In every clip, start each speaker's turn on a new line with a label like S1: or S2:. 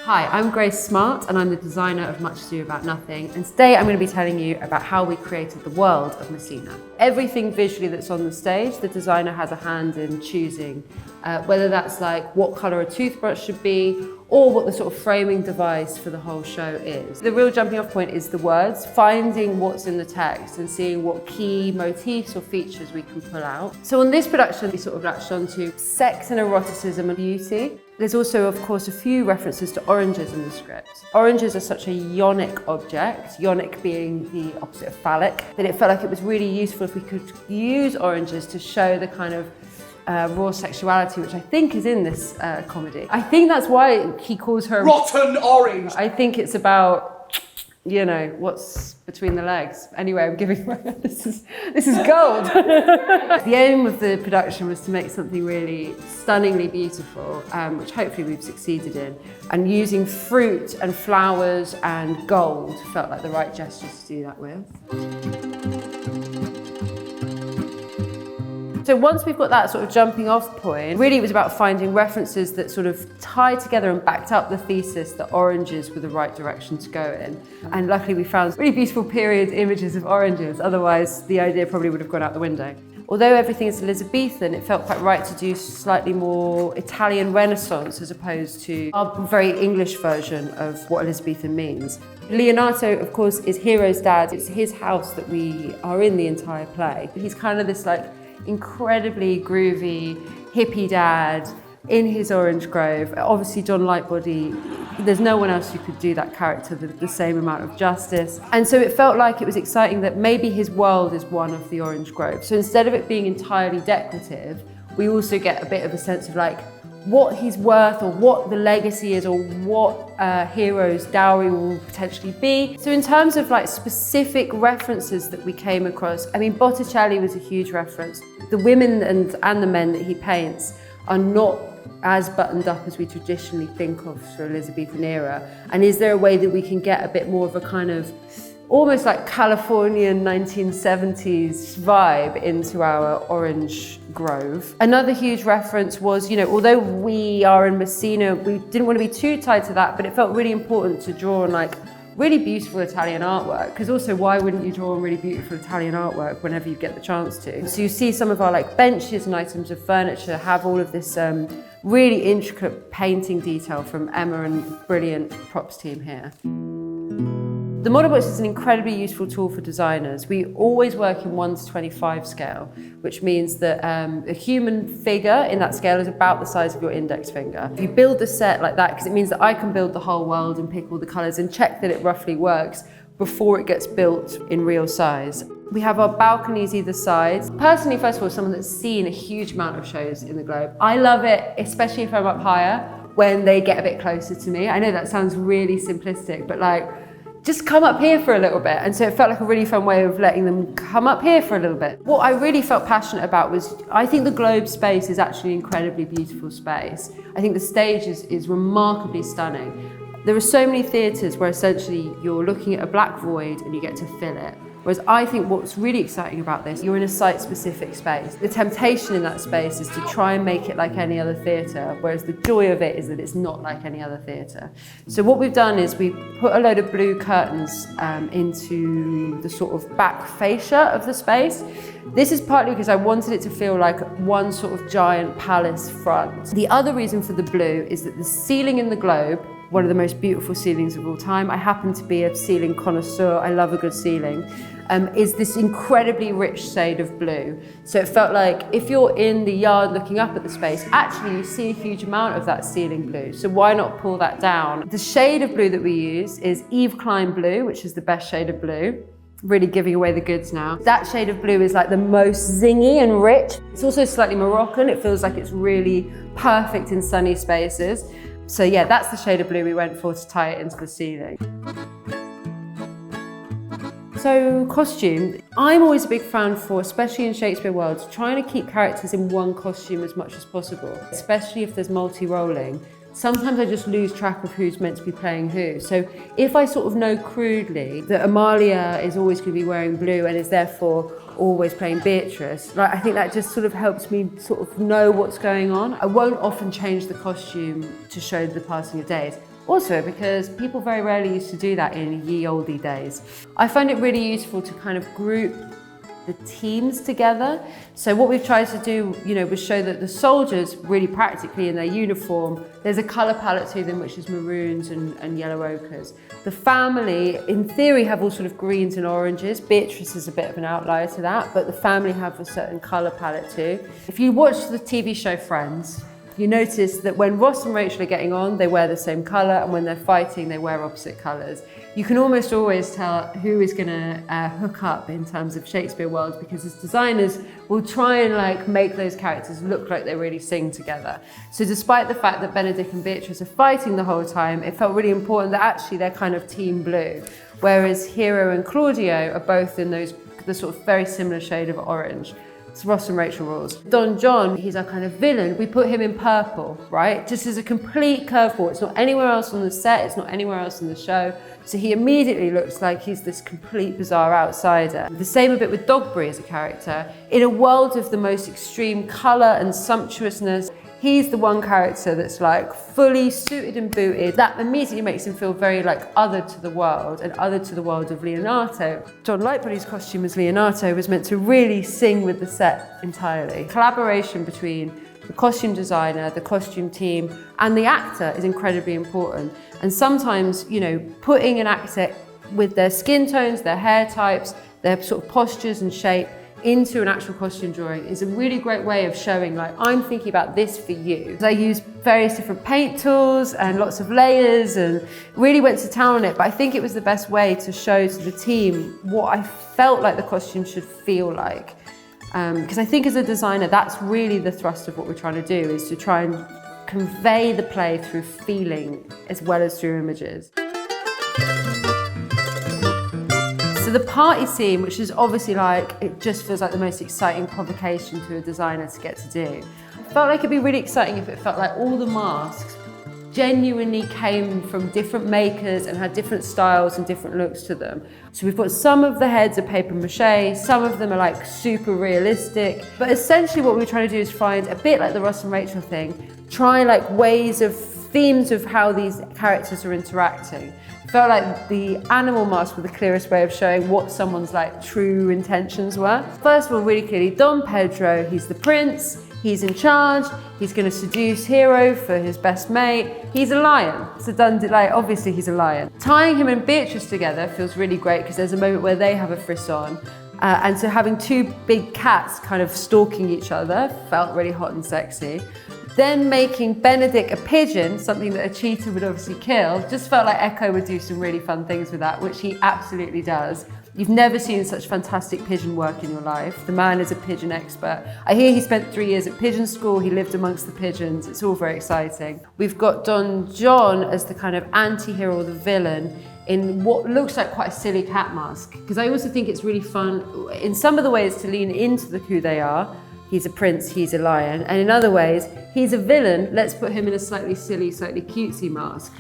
S1: Hi, I'm Grace Smart and I'm the designer of Much Ado About Nothing, and today I'm going to be telling you about how we created the world of Messina. Everything visually that's on the stage, the designer has a hand in choosing, whether that's like what colour a toothbrush should be or what the sort of framing device for the whole show is. The real jumping off point is the words, finding what's in the text and seeing what key motifs or features we can pull out. So on this production, we sort of latched onto sex and eroticism and beauty. There's also, of course, a few references to oranges in the script. Oranges are such a yonic object, yonic being the opposite of phallic, that it felt like it was really useful if we could use oranges to show the kind of raw sexuality, which I think is in this comedy. I think that's why he calls her
S2: rotten orange.
S1: I think it's about, you know, what's between the legs. Anyway, I'm giving this is gold. The aim of the production was to make something really stunningly beautiful, which hopefully we've succeeded in. And using fruit and flowers and gold felt like the right gestures to do that with. So once we've got that sort of jumping off point, really it was about finding references that sort of tied together and backed up the thesis that oranges were the right direction to go in. And luckily we found really beautiful period images of oranges, otherwise the idea probably would have gone out the window. Although everything is Elizabethan, it felt quite right to do slightly more Italian Renaissance as opposed to our very English version of what Elizabethan means. Leonardo, of course, is Hero's dad. It's his house that we are in the entire play. He's kind of this like incredibly groovy hippie dad in his orange grove. Obviously John Lightbody, there's no one else who could do that character with the same amount of justice. And so it felt like it was exciting that maybe his world is one of the orange grove. So instead of it being entirely decorative, we also get a bit of a sense of like what he's worth or what the legacy is or what Hero's dowry will potentially be. So in terms of like specific references that we came across, I mean, Botticelli was a huge reference. The women and the men that he paints are not as buttoned up as we traditionally think of for Elizabethan era. And is there a way that we can get a bit more of a kind of almost like Californian 1970s vibe into our orange grove? Another huge reference was, you know, although we are in Messina, we didn't want to be too tied to that, but it felt really important to draw on like really beautiful Italian artwork, because also why wouldn't you draw on really beautiful Italian artwork whenever you get the chance to? So you see some of our like benches and items of furniture have all of this really intricate painting detail from Emma and brilliant props team here. The model box is an incredibly useful tool for designers. We always work in 1:25 scale, which means that a human figure in that scale is about the size of your index finger. If you build the set like that, because it means that I can build the whole world and pick all the colours and check that it roughly works before it gets built in real size. We have our balconies either side. Personally, first of all, someone that's seen a huge amount of shows in the Globe. I love it, especially if I'm up higher, when they get a bit closer to me. I know that sounds really simplistic, but like, just come up here for a little bit. And so it felt like a really fun way of letting them come up here for a little bit. What I really felt passionate about was, I think the Globe space is actually an incredibly beautiful space. I think the stage is remarkably stunning. There are so many theatres where essentially you're looking at a black void and you get to fill it. Whereas I think what's really exciting about this, you're in a site-specific space. The temptation in that space is to try and make it like any other theatre, whereas the joy of it is that it's not like any other theatre. So what we've done is we've put a load of blue curtains into the sort of back fascia of the space. This is partly because I wanted it to feel like one sort of giant palace front. The other reason for the blue is that the ceiling in the Globe, one of the most beautiful ceilings of all time, I happen to be a ceiling connoisseur, I love a good ceiling, is this incredibly rich shade of blue. So it felt like if you're in the yard looking up at the space, actually you see a huge amount of that ceiling blue. So why not pull that down? The shade of blue that we use is Eve Klein blue, which is the best shade of blue. Really giving away the goods now. That shade of blue is like the most zingy and rich. It's also slightly Moroccan. It feels like it's really perfect in sunny spaces. So yeah, that's the shade of blue we went for to tie it into the ceiling. So costume, I'm always a big fan for, especially in Shakespeare worlds, trying to keep characters in one costume as much as possible, especially if there's multi-rolling. Sometimes I just lose track of who's meant to be playing who. So if I sort of know crudely that Amalia is always going to be wearing blue and is therefore always playing Beatrice, like, I think that just sort of helps me sort of know what's going on. I won't often change the costume to show the passing of days. Also because people very rarely used to do that in ye olde days. I find it really useful to kind of group the teams together. So what we've tried to do, was show that the soldiers really practically in their uniform, there's a colour palette to them which is maroons and yellow ochres. The family, in theory, have all sort of greens and oranges. Beatrice is a bit of an outlier to that, but the family have a certain colour palette too. If you watch the TV show Friends, you notice that when Ross and Rachel are getting on, they wear the same colour, and when they're fighting, they wear opposite colours. You can almost always tell who is going to hook up in terms of Shakespeare world, because as designers will try and make those characters look like they really sing together. So despite the fact that Benedick and Beatrice are fighting the whole time, it felt really important that actually they're kind of team blue, whereas Hero and Claudio are both in the sort of very similar shade of orange. It's Ross and Rachel rules. Don John, he's our kind of villain. We put him in purple, right? Just as a complete curveball. It's not anywhere else on the set, it's not anywhere else in the show. So he immediately looks like he's this complete bizarre outsider. The same a bit with Dogberry as a character. In a world of the most extreme colour and sumptuousness, he's the one character that's fully suited and booted. That immediately makes him feel very other to the world and other to the world of Leonardo. John Lightbody's costume as Leonardo was meant to really sing with the set entirely. Collaboration between the costume designer, the costume team, and the actor is incredibly important. And sometimes, putting an actor with their skin tones, their hair types, their sort of postures and shape into an actual costume drawing is a really great way of showing I'm thinking about this for you. I used various different paint tools and lots of layers and really went to town on it, but I think it was the best way to show to the team what I felt like the costume should feel like. Because I think as a designer, that's really the thrust of what we're trying to do, is to try and convey the play through feeling as well as through images. So the party scene, which is obviously it just feels like the most exciting provocation to a designer to get to do. I felt like it'd be really exciting if it felt like all the masks genuinely came from different makers and had different styles and different looks to them. So we've got some of the heads are paper mache, some of them are super realistic, but essentially what we're trying to do is find, a bit like the Ross and Rachel thing, try ways of themes of how these characters are interacting. Felt like the animal mask was the clearest way of showing what someone's true intentions were. First of all, really clearly, Don Pedro, he's the prince, he's in charge, he's going to seduce Hero for his best mate. He's a lion. So obviously he's a lion. Tying him and Beatrice together feels really great because there's a moment where they have a frisson. And so having two big cats kind of stalking each other felt really hot and sexy. Then making Benedick a pigeon, something that a cheetah would obviously kill, just felt like Ekow would do some really fun things with that, which he absolutely does. You've never seen such fantastic pigeon work in your life. The man is a pigeon expert. I hear he spent 3 years at pigeon school. He lived amongst the pigeons. It's all very exciting. We've got Don John as the kind of anti-hero or the villain in what looks like quite a silly cat mask. Because I also think it's really fun in some of the ways to lean into who they are. He's a prince, he's a lion. And in other ways, he's a villain, let's put him in a slightly silly, slightly cutesy mask.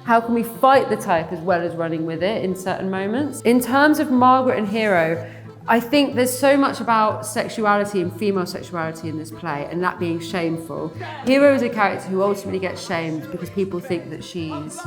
S1: How can we fight the type as well as running with it in certain moments? In terms of Margaret and Hero, I think there's so much about sexuality and female sexuality in this play, and that being shameful. Hero is a character who ultimately gets shamed because people think that she's,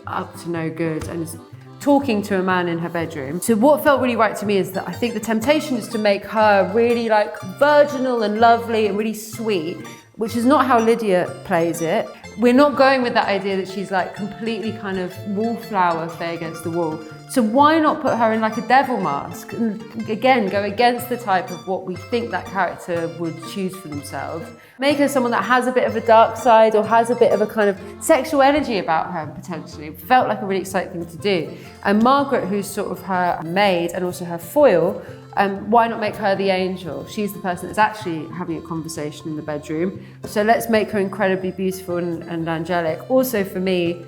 S1: up to no good and is talking to a man in her bedroom. So what felt really right to me is that I think the temptation is to make her really virginal and lovely and really sweet, which is not how Lydia plays it. We're not going with that idea that she's completely kind of wallflower fair against the wall. So why not put her in a devil mask? And again, go against the type of what we think that character would choose for themselves. Make her someone that has a bit of a dark side or has a bit of a kind of sexual energy about her, potentially. It felt like a really exciting thing to do. And Margaret, who's sort of her maid and also her foil, why not make her the angel? She's the person that's actually having a conversation in the bedroom. So let's make her incredibly beautiful and angelic. Also for me,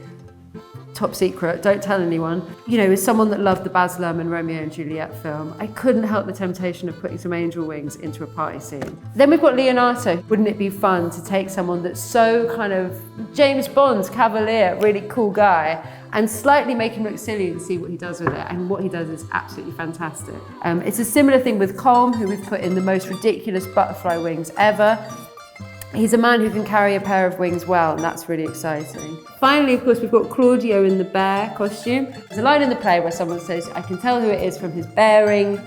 S1: top secret, don't tell anyone, as someone that loved the Baz Luhrmann Romeo and Juliet film, I couldn't help the temptation of putting some angel wings into a party scene. Then we've got Leonardo. Wouldn't it be fun to take someone that's so kind of James Bond's cavalier, really cool guy, and slightly make him look silly and see what he does with it, and what he does is absolutely fantastic. It's a similar thing with Colm, who we've put in the most ridiculous butterfly wings ever. He's a man who can carry a pair of wings well, and that's really exciting. Finally, of course, we've got Claudio in the bear costume. There's a line in the play where someone says, "I can tell who it is from his bearing."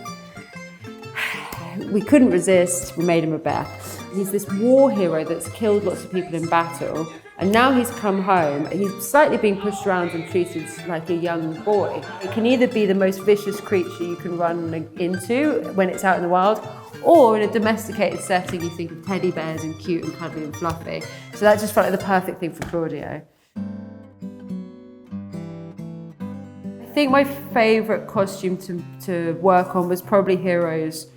S1: We couldn't resist, we made him a bear. He's this war hero that's killed lots of people in battle, and now he's come home and he's slightly being pushed around and treated like a young boy. It can either be the most vicious creature you can run into when it's out in the wild, or in a domesticated setting, you think of teddy bears and cute and cuddly and fluffy. So that just felt like the perfect thing for Claudio. I think my favourite costume to work on was probably Hero's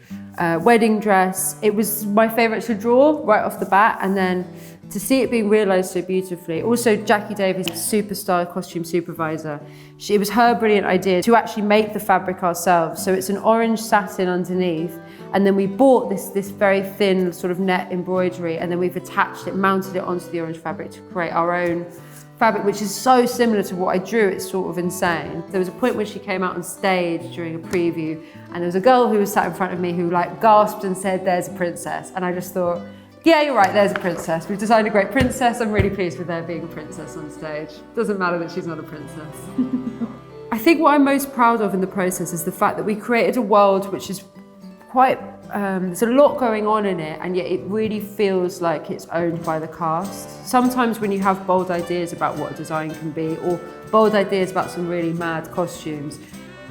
S1: wedding dress. It was my favourite to draw right off the bat, and then to see it being realised so beautifully. Also, Jackie Davis, superstar costume supervisor, it was her brilliant idea to actually make the fabric ourselves. So it's an orange satin underneath, and then we bought this very thin sort of net embroidery, and then we've attached it, mounted it onto the orange fabric to create our own fabric, which is so similar to what I drew. It's sort of insane. There was a point where she came out on stage during a preview, and there was a girl who was sat in front of me who like gasped and said, "There's a princess." And I just thought, yeah, you're right, there's a princess. We've designed a great princess. I'm really pleased with there being a princess on stage. Doesn't matter that she's not a princess. I think what I'm most proud of in the process is the fact that we created a world which is quite, there's a lot going on in it, and yet it really feels like it's owned by the cast. Sometimes when you have bold ideas about what a design can be, or bold ideas about some really mad costumes,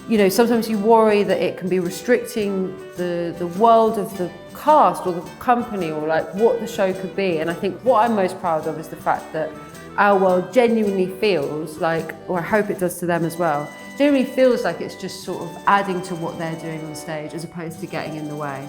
S1: you know, sometimes you worry that it can be restricting the world of the cast or the company, or like what the show could be. And I think what I'm most proud of is the fact that our world genuinely feels like, or I hope it does to them as well, genuinely feels like it's just sort of adding to what they're doing on stage as opposed to getting in the way.